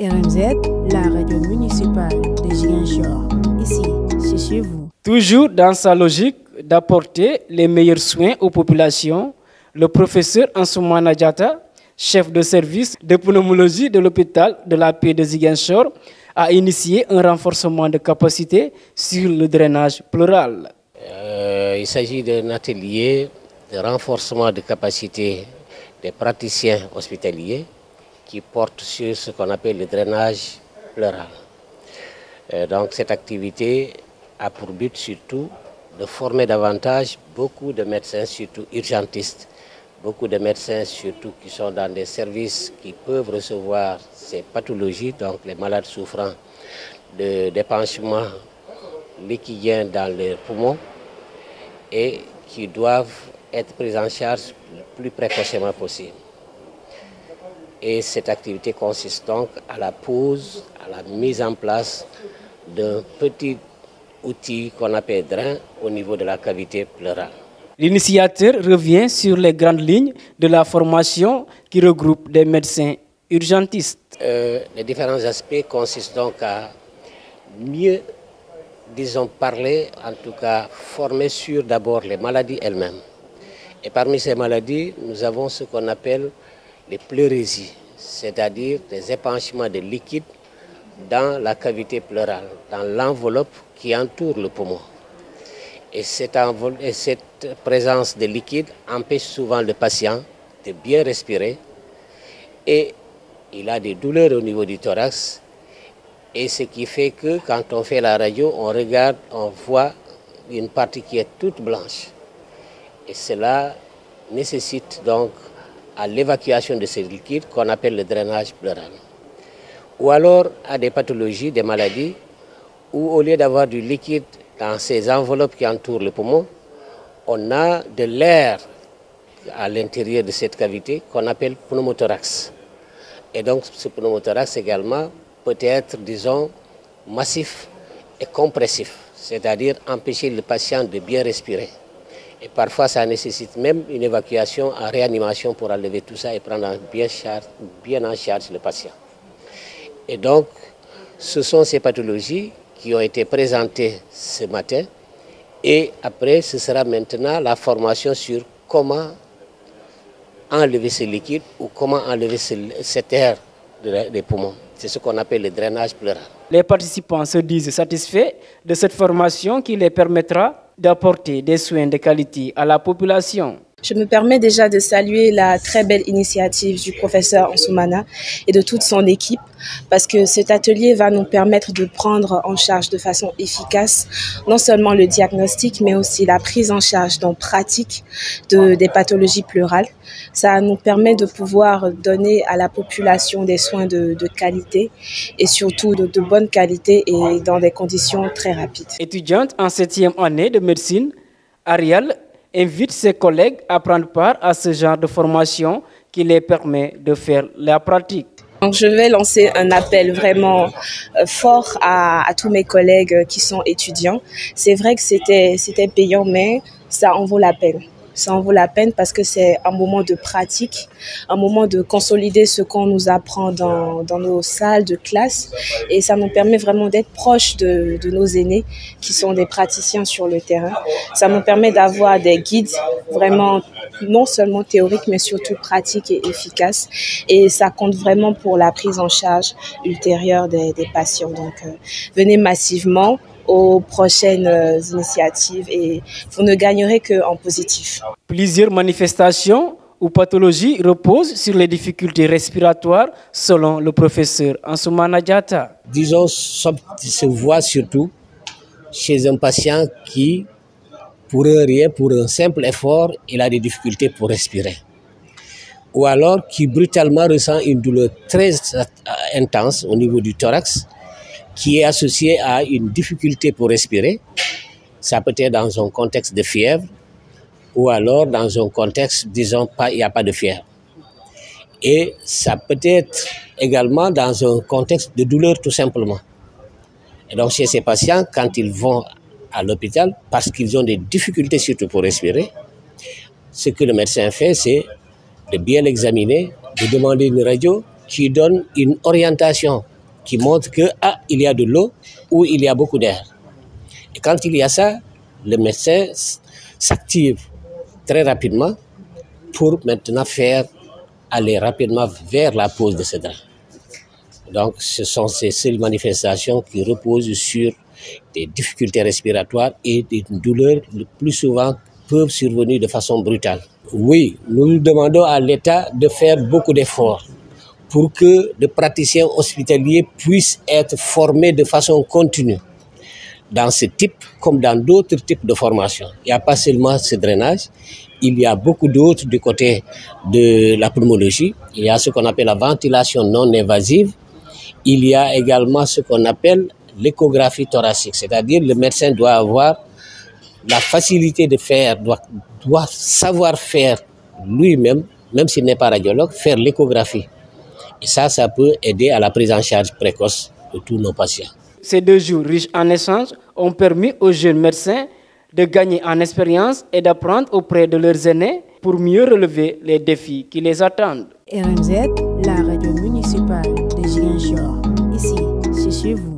RMZ, la radio municipale de Ziguinchor. Ici, c'est chez vous. Toujours dans sa logique d'apporter les meilleurs soins aux populations, le professeur Ansoumana Diatta, chef de service de pneumologie de l'hôpital de la Paix de Ziguinchor, a initié un renforcement de capacité sur le drainage pleural. Il s'agit d'un atelier de renforcement de capacité des praticiens hospitaliers qui porte sur ce qu'on appelle le drainage pleural. Donc cette activité a pour but surtout de former davantage beaucoup de médecins, surtout urgentistes, beaucoup de médecins surtout qui sont dans des services qui peuvent recevoir ces pathologies, donc les malades souffrant d'épanchement liquidien dans les poumons et qui doivent être pris en charge le plus précocement possible. Et cette activité consiste donc à la pose, à la mise en place d'un petit outil qu'on appelle drain au niveau de la cavité pleurale. L'initiateur revient sur les grandes lignes de la formation qui regroupe des médecins urgentistes. Les différents aspects consistent donc à mieux, disons, parler, en tout cas former sur d'abord les maladies elles-mêmes. Et parmi ces maladies, nous avons ce qu'on appelle les pleurésies, c'est-à-dire des épanchements de liquide dans la cavité pleurale, dans l'enveloppe qui entoure le poumon. Et cette présence de liquide empêche souvent le patient de bien respirer et il a des douleurs au niveau du thorax. Et ce qui fait que quand on fait la radio, on regarde, on voit une partie qui est toute blanche. Et cela nécessite donc à l'évacuation de ces liquides qu'on appelle le drainage pleural. Ou alors à des pathologies, des maladies, où au lieu d'avoir du liquide dans ces enveloppes qui entourent le poumon, on a de l'air à l'intérieur de cette cavité qu'on appelle pneumothorax. Et donc ce pneumothorax également peut être, disons, massif et compressif, c'est-à-dire empêcher le patient de bien respirer. Et parfois, ça nécessite même une évacuation en réanimation pour enlever tout ça et prendre bien en charge le patient. Et donc, ce sont ces pathologies qui ont été présentées ce matin. Et après, ce sera maintenant la formation sur comment enlever ce liquide ou comment enlever cet air des poumons. C'est ce qu'on appelle le drainage pleural. Les participants se disent satisfaits de cette formation qui les permettra d'apporter des soins de qualité à la population. Je me permets déjà de saluer la très belle initiative du professeur Ansoumana et de toute son équipe parce que cet atelier va nous permettre de prendre en charge de façon efficace non seulement le diagnostic mais aussi la prise en charge dans pratique des pathologies pleurales. Ça nous permet de pouvoir donner à la population des soins de qualité et surtout de bonne qualité et dans des conditions très rapides. Étudiante en 7e année de médecine, Ariel invite ses collègues à prendre part à ce genre de formation qui les permet de faire la pratique. Donc je vais lancer un appel vraiment fort à tous mes collègues qui sont étudiants. C'est vrai que c'était payant, mais ça en vaut la peine. Ça en vaut la peine parce que c'est un moment de pratique, un moment de consolider ce qu'on nous apprend dans nos salles de classe. Et ça nous permet vraiment d'être proches de nos aînés qui sont des praticiens sur le terrain. Ça nous permet d'avoir des guides vraiment non seulement théoriques, mais surtout pratiques et efficaces. Et ça compte vraiment pour la prise en charge ultérieure des patients. Donc, venez massivement aux prochaines initiatives et vous ne gagnerez qu'en positif. Plusieurs manifestations ou pathologies reposent sur les difficultés respiratoires selon le professeur Ansoumana Diatta. Disons, ça se voit surtout chez un patient qui, pour rien, pour un simple effort, il a des difficultés pour respirer. Ou alors qui brutalement ressent une douleur très intense au niveau du thorax, qui est associé à une difficulté pour respirer. Ça peut être dans un contexte de fièvre ou alors dans un contexte, disons, il n'y a pas de fièvre. Et ça peut être également dans un contexte de douleur tout simplement. Et donc chez ces patients, quand ils vont à l'hôpital, parce qu'ils ont des difficultés surtout pour respirer, ce que le médecin fait, c'est de bien l'examiner, de demander une radio qui donne une orientation, qui montre que il y a de l'eau ou il y a beaucoup d'air. Et quand il y a ça, le médecin s'active très rapidement pour maintenant aller rapidement vers la pose de ce drap. Donc ce sont ces seules manifestations qui reposent sur des difficultés respiratoires et des douleurs le plus souvent peuvent survenir de façon brutale. Oui, nous demandons à l'État de faire beaucoup d'efforts pour que les praticiens hospitaliers puissent être formés de façon continue dans ce type comme dans d'autres types de formations. Il n'y a pas seulement ce drainage, il y a beaucoup d'autres du côté de la pneumologie. Il y a ce qu'on appelle la ventilation non invasive. Il y a également ce qu'on appelle l'échographie thoracique, c'est-à-dire le médecin doit avoir la facilité de faire, doit savoir faire lui-même, même s'il n'est pas radiologue, faire l'échographie. Et ça peut aider à la prise en charge précoce de tous nos patients. Ces 2 jours riches en échanges ont permis aux jeunes médecins de gagner en expérience et d'apprendre auprès de leurs aînés pour mieux relever les défis qui les attendent. RMZ, la radio municipale de Ziguinchor. Ici, c'est chez vous.